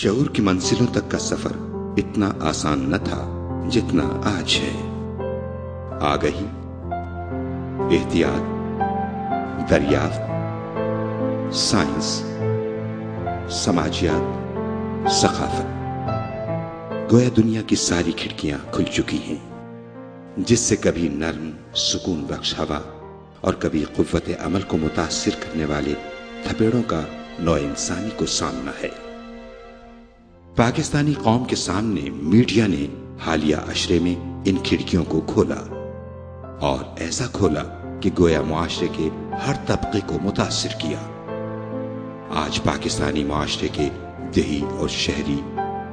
शऊर की मंजिलों तक का सफर इतना आसान न था जितना आज है। आगही, एहतियात, दरियाफ्त, साइंस, समाजियात, सकाफत, गोया दुनिया की सारी खिड़कियां खुल चुकी हैं, जिससे कभी नर्म सुकून बख्श हवा और कभी कुव्वत अमल को मुतासिर करने वाले थपेड़ों का नौ इंसानी को सामना है। पाकिस्तानी कौम के सामने मीडिया ने हालिया अशरे में इन खिड़कियों को खोला, और ऐसा खोला कि गोया मुआशरे के हर तबके को मुतासिर किया। आज पाकिस्तानी मुआशरे के देही और शहरी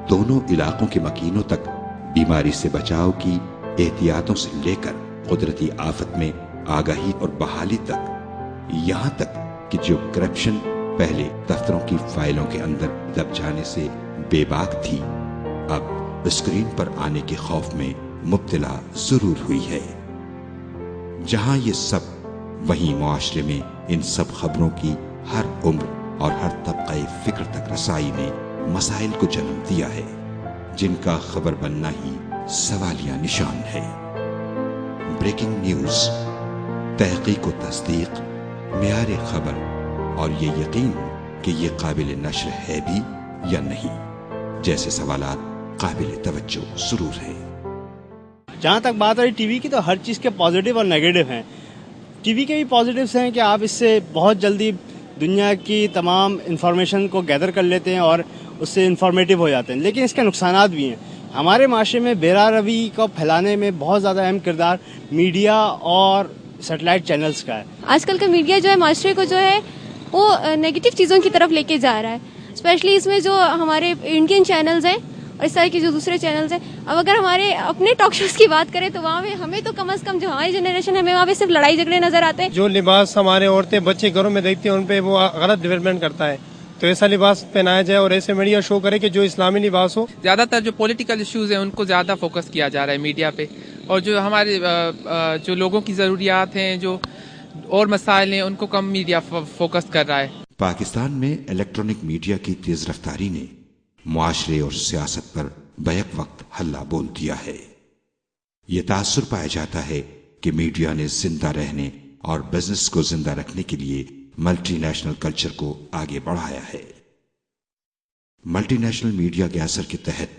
दोनों इलाकों के मकीनों तक बीमारी से बचाव की एहतियातों से लेकर कुदरती आफत में आगाही और बहाली तक, यहां तक कि जो करप्शन पहले दफ्तरों की फाइलों के अंदर दब जाने से बेबाक थी, अब स्क्रीन पर आने के खौफ में मुब्तला जरूर हुई है। जहां ये सब, वहीं मुआशरे में इन सब खबरों की हर उम्र और हर तबक़े फिक्र तक रसाई ने मसाइल को जन्म दिया है, जिनका खबर बनना ही सवालिया निशान है। ब्रेकिंग न्यूज, तहकीक व तस्दीक, मियार खबर और ये यकीन कि ये काबिल नश्र है भी या नहीं, जैसे सवालात काबिल तवज्जो जरूर है। जहाँ तक बात रही टीवी की, तो हर चीज़ के पॉजिटिव और नेगेटिव हैं। टीवी के भी पॉजिटिव्स हैं कि आप इससे बहुत जल्दी दुनिया की तमाम इंफॉर्मेशन को गैदर कर लेते हैं और उससे इंफॉर्मेटिव हो जाते हैं, लेकिन इसके नुकसानात भी हैं। हमारे माशरे में बेरारवी को फैलाने में बहुत ज़्यादा अहम किरदार मीडिया और सैटेलाइट चैनल्स का है। आजकल का मीडिया जो है माशरे को जो है वो नेगेटिव चीज़ों की तरफ लेके जा रहा है। स्पेशली इसमें जो हमारे इंडियन चैनल्स हैं और इस तरह के जो दूसरे चैनल्स हैं, अब अगर हमारे अपने टॉक शोज की बात करें तो वहाँ पे हमें तो कम से कम जो हमारी जनरेशन है, हमें वहाँ पे सिर्फ लड़ाई झगड़े नजर आते हैं। जो लिबास हमारे औरतें बच्चे घरों में देखते हैं उन पे वो गलत डेवलपमेंट करता है, तो ऐसा लिबास पहनाया जाए और ऐसे मीडिया शो करे कि जो इस्लामी लिबास हो। ज्यादातर जो पॉलिटिकल इश्यूज हैं उनको ज्यादा फोकस किया जा रहा है मीडिया पे, और जो हमारे जो लोगों की जरूरियात हैं, जो और मसाइल हैं, उनको कम मीडिया फोकस कर रहा है। पाकिस्तान में इलेक्ट्रॉनिक मीडिया की तेज रफ्तारी ने मुआशरे और सियासत पर बैक वक्त हल्ला बोल दिया है। ये तासुर पाया जाता है कि मीडिया ने जिंदा रहने और बिजनेस को जिंदा रखने के लिए मल्टी नेशनल कल्चर को आगे बढ़ाया है। मल्टीनेशनल मीडिया के असर के तहत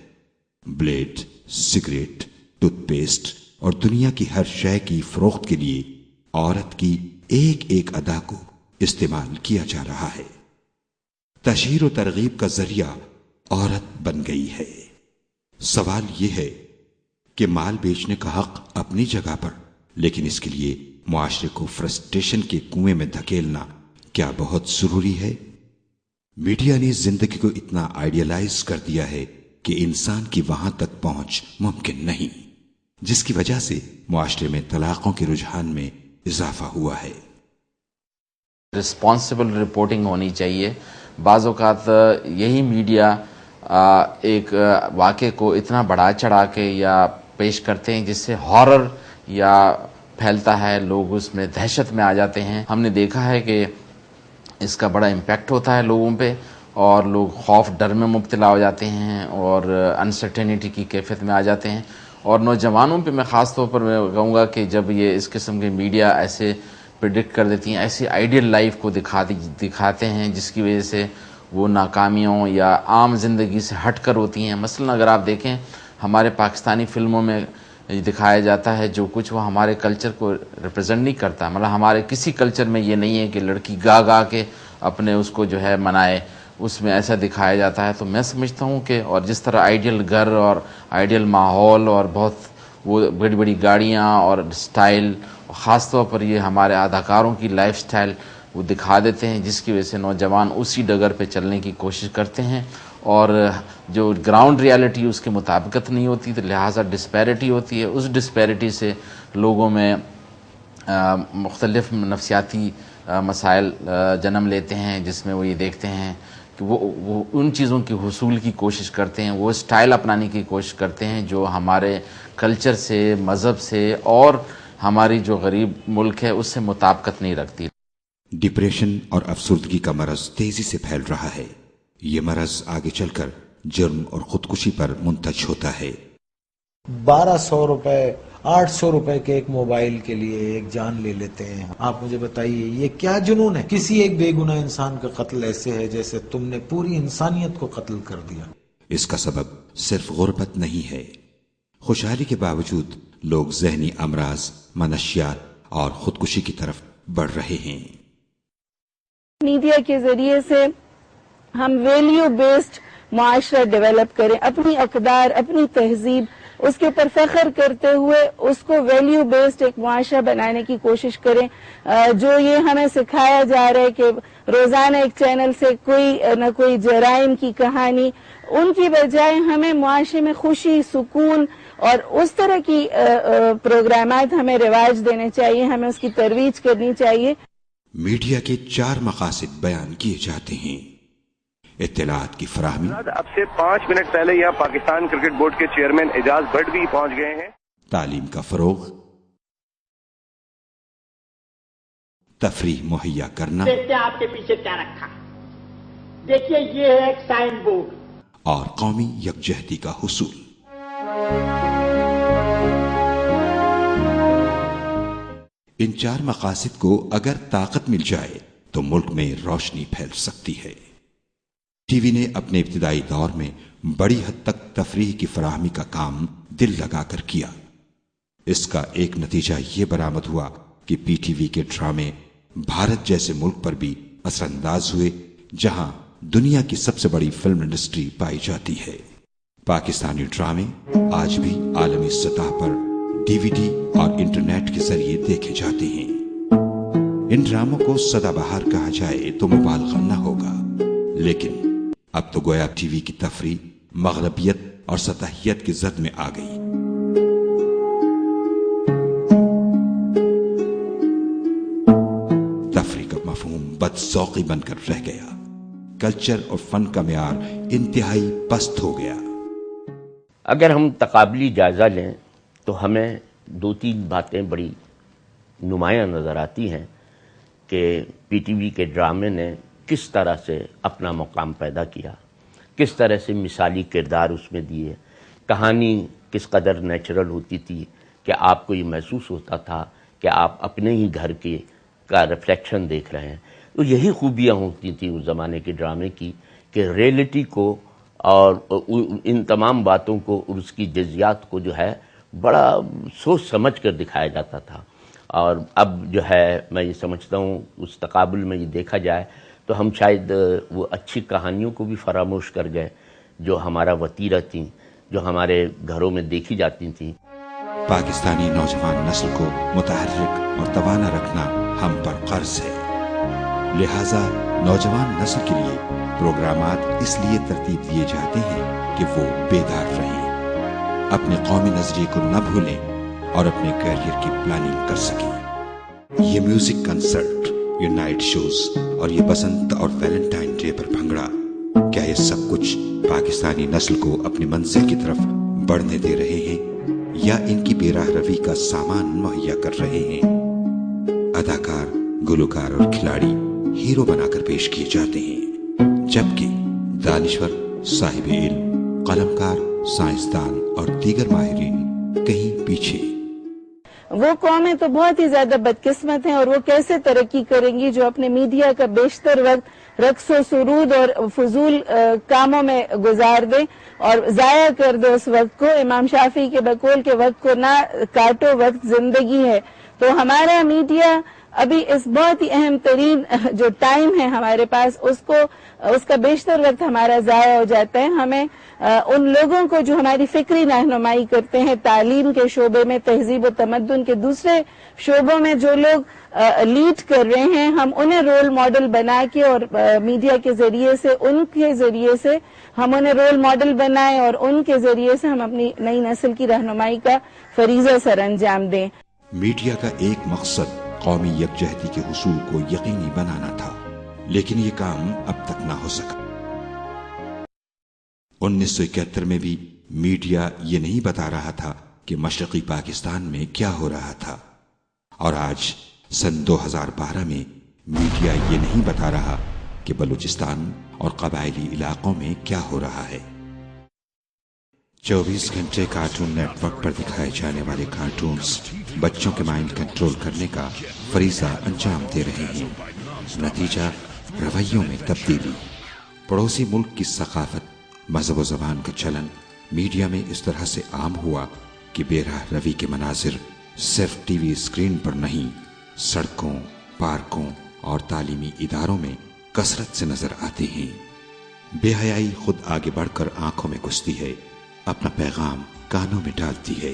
ब्लेड, सिगरेट, टूथपेस्ट और दुनिया की हर शय की फरोख्त के लिए औरत की एक एक अदा को इस्तेमाल किया जा रहा है। तशहीर और तरगीब का जरिया औरत बन गई है। सवाल यह है कि माल बेचने का हक अपनी जगह पर, लेकिन इसके लिए मुआशरे को फ्रस्ट्रेशन के कुएं में धकेलना क्या बहुत जरूरी है? मीडिया ने जिंदगी को इतना आइडियलाइज कर दिया है कि इंसान की वहां तक पहुंच मुमकिन नहीं, जिसकी वजह से मुआशरे में तलाकों के रुझान में इजाफा हुआ है। रिस्पॉन्सिबल रिपोर्टिंग होनी चाहिए। बाज़ औक़ात यही मीडिया एक वाक़े को इतना बढ़ा चढ़ा के या पेश करते हैं जिससे हॉरर या फैलता है, लोग उसमें दहशत में आ जाते हैं। हमने देखा है कि इसका बड़ा इम्पैक्ट होता है लोगों पे, और लोग खौफ डर में मुब्तला हो जाते हैं और अनसर्टेनिटी की कैफियत में आ जाते हैं। और नौजवानों पे मैं ख़ास तौर पर मैं कहूँगा कि जब ये इस किस्म के मीडिया ऐसे प्रिडिक्ट कर देती हैं, ऐसी आइडियल लाइफ को दिखाते हैं जिसकी वजह से वो नाकामियों या आम ज़िंदगी से हट कर होती हैं। मसलन अगर आप देखें हमारे पाकिस्तानी फ़िल्मों में दिखाया जाता है जो कुछ, वो हमारे कल्चर को रिप्रेजेंट नहीं करता। मतलब हमारे किसी कल्चर में ये नहीं है कि लड़की गा गा के अपने उसको जो है मनाए, उसमें ऐसा दिखाया जाता है। तो मैं समझता हूँ कि और जिस तरह आइडियल घर और आइडियल माहौल और बहुत वो बड़ी बड़ी गाड़ियाँ और स्टाइल, ख़ास तौर पर ये हमारे अदाकारों की लाइफ स्टाइल वो दिखा देते हैं, जिसकी वजह से नौजवान उसी डगर पे चलने की कोशिश करते हैं और जो ग्राउंड रियलिटी उसके मुताबिकत नहीं होती, तो लिहाजा डिस्पैरिटी होती है। उस डिस्पैरिटी से लोगों में मुख्तलिफ नफसियाती मसाइल जन्म लेते हैं, जिसमें वो ये देखते हैं कि वो उन चीज़ों की हुसूल की कोशिश करते हैं, वो स्टाइल अपनाने की कोशिश करते हैं जो हमारे कल्चर से, मज़हब से और हमारी जो गरीब मुल्क है उससे मुताबिकत नहीं रखती। डिप्रेशन और अफसुर्दगी का मरज तेजी से फैल रहा है। ये मरज आगे चलकर जुर्म और खुदकुशी पर मुंतज होता है। 1200 रुपए 800 रुपए के एक मोबाइल के लिए एक जान ले लेते हैं। आप मुझे बताइए ये क्या जुनून है? किसी एक बेगुनाह इंसान का कत्ल ऐसे है जैसे तुमने पूरी इंसानियत को कत्ल कर दिया। इसका सबब सिर्फ गुर्बत नहीं है। खुशहाली के बावजूद लोग ज़हनी अमराज, मनशियात और खुदकुशी की तरफ बढ़ रहे हैं। मीडिया के जरिए से हम वैल्यू बेस्ड मुआशरा डेवलप करें, अपनी अक़दार, अपनी तहजीब, उसके ऊपर फख्र करते हुए उसको वैल्यू बेस्ड एक मुआशरा बनाने की कोशिश करें। जो ये हमें सिखाया जा रहा है कि रोजाना एक चैनल से कोई न कोई जराइम की कहानी, उनकी बजाय हमें मुआशरे में खुशी, सुकून और उस तरह की प्रोग्रामात हमें रिवाज देने चाहिए, हमें उसकी तरवीज करनी चाहिए। मीडिया के 4 मकासद बयान किए जाते हैं। इत्तलात की फराहमी। अब से 5 मिनट पहले यहाँ पाकिस्तान क्रिकेट बोर्ड के चेयरमैन एजाज भट्ट भी पहुंच गए हैं। तालीम का फरोग, तफरीह मुहैया करना। देखते हैं आपके पीछे क्या रखा, देखिए ये है एक साइन बोर्ड। और कौमी यकजहती का हुसूल। इन 4 मकासद को अगर ताकत मिल जाए तो मुल्क में रोशनी फैल सकती है। टीवी ने अपने इब्तिदाई दौर में बड़ी हद तक तफरीह की फराहमी का काम दिल लगाकर किया। इसका एक नतीजा ये बरामद हुआ कि पीटीवी के ड्रामे भारत जैसे मुल्क पर भी असरअंदाज हुए, जहां दुनिया की सबसे बड़ी फिल्म इंडस्ट्री पाई जाती है। पाकिस्तानी ड्रामे आज भी आलमी सतह पर डीवीडी और इंटरनेट के जरिए देखे जाते हैं। इन ड्रामों को सदाबहार कहा जाए तो मुबालगा न होगा, लेकिन अब तो गोया टीवी की तफरीह मगरबियत और सतहियत की जद में आ गई। तफरीह का मफहूम बदज़ौक़ी बनकर रह गया। कल्चर और फन का मेयार इंतहाई पस्त हो गया। अगर हम तकाबली जायजा लें तो हमें 2-3 बातें बड़ी नुमायां नजर आती हैं कि पीटीवी के ड्रामे ने किस तरह से अपना मुकाम पैदा किया, किस तरह से मिसाली किरदार उसमें दिए, कहानी किस कदर नेचुरल होती थी कि आपको ये महसूस होता था कि आप अपने ही घर के का रिफ्लेक्शन देख रहे हैं। तो यही खूबियाँ होती थी उस ज़माने के ड्रामे की कि रियलिटी को और इन तमाम बातों को और उसकी जज़ियात को जो है बड़ा सोच समझ कर दिखाया जाता था। और अब जो है मैं ये समझता हूँ उस तकाबुल में ये देखा जाए तो हम शायद वो अच्छी कहानियों को भी फरामोश कर गए जो हमारा वतीरा थी, जो हमारे घरों में देखी जाती थी। पाकिस्तानी नौजवान नस्ल को मुतहर्रिक और तवाना रखना हम पर कर्ज है। लिहाजा नौजवान नस्ल के लिए प्रोग्रामात इसलिए तरतीब दिए जाते हैं कि वो बेदार रहें, अपने कौमी नजरिए को न भूलें और अपने करियर की प्लानिंग कर सकें। ये म्यूजिक कंसर्ट, ये नाइट शोज और ये बसंत और वैलेंटाइन डे पर भंगड़ा, क्या ये सब कुछ पाकिस्तानी नस्ल को अपनी मंजिल की तरफ बढ़ने दे रहे हैं या इनकी बेराह रवी का सामान मुहैया कर रहे हैं? अदाकार, गुलकार और खिलाड़ी हीरो बनाकर पेश किए जाते हैं, जबकि दानिश्वर, साहिब इल्म, कलमकार, साइंसदान और दीगर माहिरीन कहीं पीछे। वो कौमें तो बहुत ही ज्यादा बदकिस्मत हैं और वो कैसे तरक्की करेंगी जो अपने मीडिया का बेशतर वक्त रक्सो सुरूद और फजूल कामों में गुजार दे और जाया कर दे उस वक्त को। इमाम शाफी के बकौल के वक्त को ना काटो, वक्त जिंदगी है। तो हमारा मीडिया अभी इस बहुत ही अहम तरीन जो टाइम है हमारे पास, उसका बेशतर वक्त हमारा जाया हो जाता है। हमें उन लोगों को जो हमारी फिक्री रहनुमाई करते हैं तालीम के शोबे में, तहजीब व तमद्दुन के दूसरे शोबों में जो लोग लीड कर रहे हैं, हम उन्हें रोल मॉडल बना के और मीडिया के जरिए से, उनके जरिए से हम उन्हें रोल मॉडल बनाएं और उनके जरिए से हम अपनी नई नस्ल की रहनुमाई का फरीजा सर अंजाम दें। मीडिया का एक मकसद कौमी यकजहती के हुसूल को यकीनी बनाना था, लेकिन ये काम अब तक ना हो सका। 1971 में भी मीडिया ये नहीं बता रहा था कि मशरकी पाकिस्तान में क्या हो रहा था, और आज सन 2012 में मीडिया ये नहीं बता रहा कि बलूचिस्तान और कबायली इलाकों में क्या हो रहा है। 24 घंटे कार्टून नेटवर्क पर दिखाए जाने वाले कार्टून्स बच्चों के माइंड कंट्रोल करने का फरीजा अंजाम दे रहे हैं। नतीजा रवैयों में तब्दीली। पड़ोसी मुल्क की सकाफत, मजहब व ज़बान का चलन मीडिया में इस तरह से आम हुआ कि बेराह रवी के मनाजिर सिर्फ टीवी स्क्रीन पर नहीं, सड़कों, पार्कों और तालीमी इदारों में कसरत से नजर आते हैं। बेहयाई खुद आगे बढ़कर आंखों में घुसती है, अपना पैगाम कानों में डालती है।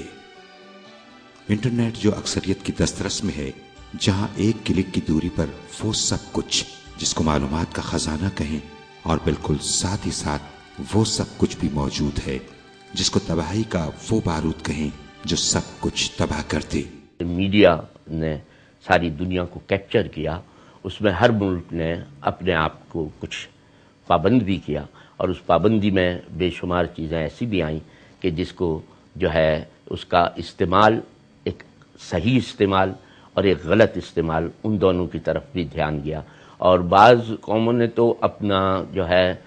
इंटरनेट जो अक्सरियत की दस्तरस में है, जहां एक क्लिक की दूरी पर वो सब कुछ जिसको मालूमात का खजाना कहें, और बिल्कुल साथ ही साथ वो सब कुछ भी मौजूद है जिसको तबाही का वो बारूद कहें जो सब कुछ तबाह कर दे। मीडिया ने सारी दुनिया को कैप्चर किया, उसमें हर मुल्क ने अपने आप को कुछ पाबंद भी किया, और उस पाबंदी में बेशुमार चीज़ें ऐसी भी आईं कि जिसको जो है उसका इस्तेमाल, एक सही इस्तेमाल और एक गलत इस्तेमाल, उन दोनों की तरफ भी ध्यान गया। और बाज़ कौमों ने तो अपना जो है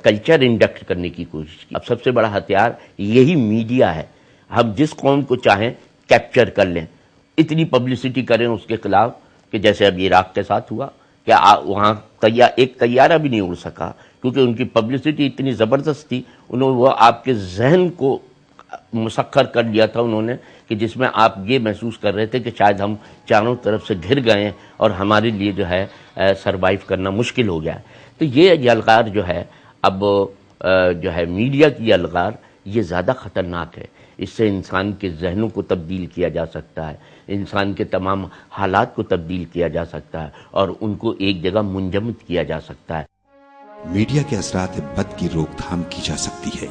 कल्चर इंडक्ट करने की कोशिश की। अब सबसे बड़ा हथियार यही मीडिया है। हम जिस कौम को चाहें कैप्चर कर लें, इतनी पब्लिसिटी करें उसके खिलाफ कि जैसे अब इराक के साथ हुआ, क्या वहाँ एक तैयारा भी नहीं उड़ सका, क्योंकि उनकी पब्लिसिटी इतनी ज़बरदस्त थी। उन्होंने वो आपके जहन को मुसक्खर कर लिया था उन्होंने, कि जिसमें आप ये महसूस कर रहे थे कि शायद हम चारों तरफ से घिर गए हैं और हमारे लिए जो है सरवाइव करना मुश्किल हो गया है। तो ये यलगार जो है, अब जो है मीडिया की यलगार, ये ज़्यादा ख़तरनाक है। इससे इंसान के जहनों को तब्दील किया जा सकता है, इंसान के तमाम हालात को तब्दील किया जा सकता है और उनको एक जगह मुंजमद किया जा सकता है। मीडिया के असरात बद की रोकथाम की जा सकती है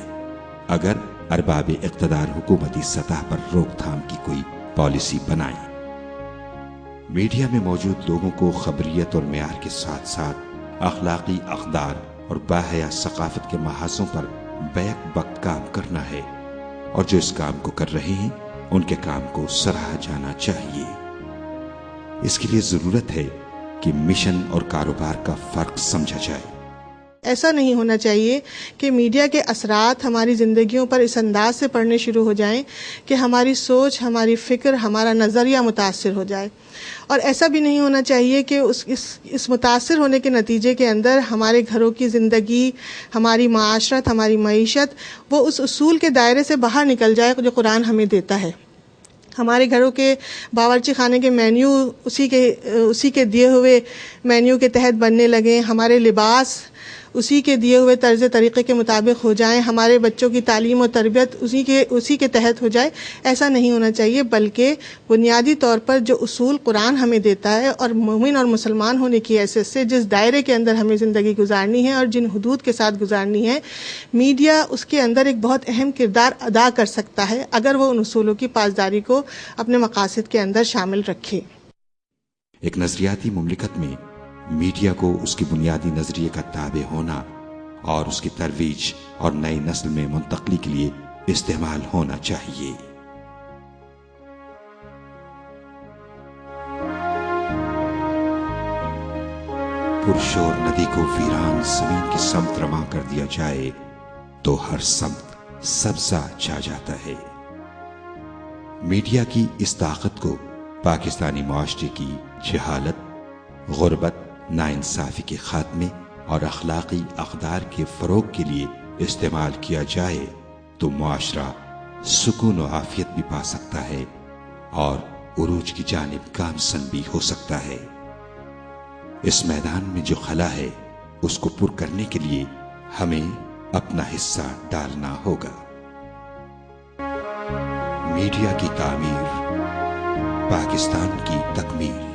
अगर अरबाब इक़्तिदार हुकूमती सतह पर रोकथाम की कोई पॉलिसी बनाए। मीडिया में मौजूद लोगों को खबरियत और मेयार के साथ साथ अखलाकी अक़दार और बाहया सकाफत के महाजों पर बैक वक्त काम करना है, और जो इस काम को कर रहे हैं उनके काम को सराहा जाना चाहिए। इसके लिए जरूरत है कि मिशन और कारोबार का फर्क समझा जाए। ऐसा नहीं होना चाहिए कि मीडिया के असरात हमारी ज़िंदगियों पर इस अंदाज से पड़ने शुरू हो जाएं कि हमारी सोच, हमारी फ़िक्र, हमारा नज़रिया मुतासिर हो जाए। और ऐसा भी नहीं होना चाहिए कि इस मुतासिर होने के नतीजे के अंदर हमारे घरों की ज़िंदगी, हमारी माशरत, हमारी मईशत वो उस उसूल के दायरे से बाहर निकल जाए जो कुरान हमें देता है। हमारे घरों के बावर्ची खाने के मेन्यू उसी के दिए हुए मेन्यू के तहत बनने लगे, हमारे लिबास उसी के दिए हुए तर्ज तरीक़े के मुताबिक हो जाएं, हमारे बच्चों की तालीम और तरबियत उसी के तहत हो जाए। ऐसा नहीं होना चाहिए, बल्कि बुनियादी तौर पर जो उसूल कुरान हमें देता है और मोमिन और मुसलमान होने की हैसियत से जिस दायरे के अंदर हमें ज़िंदगी गुजारनी है और जिन हुदूद के साथ गुजारनी है, मीडिया उसके अंदर एक बहुत अहम किरदार अदा कर सकता है अगर वो उन उसूलों की पासदारी को अपने मकासद के अंदर शामिल रखे। एक नजरियाती मुमलिकत में मीडिया को उसकी बुनियादी नजरिए का ताबे होना और उसकी तरवीज और नई नस्ल में मुंतकली के लिए इस्तेमाल होना चाहिए। पुरशोर नदी को वीरान जमीन की समत रमा कर दिया जाए तो हर समत सब्जा छा जाता है। मीडिया की इस ताकत को पाकिस्तानी मुआशरे की जहालत, गुर्बत, नाइंसाफी के खात्मे और अखलाकी अक़दार के फरोग के लिए इस्तेमाल किया जाए तो मुआशरा सुकून और आफियत भी पा सकता है और उरूज की जानिब गामसन भी हो सकता है। इस मैदान में जो खला है उसको पुर करने के लिए हमें अपना हिस्सा डालना होगा। मीडिया की तामीर, पाकिस्तान की तकमीर।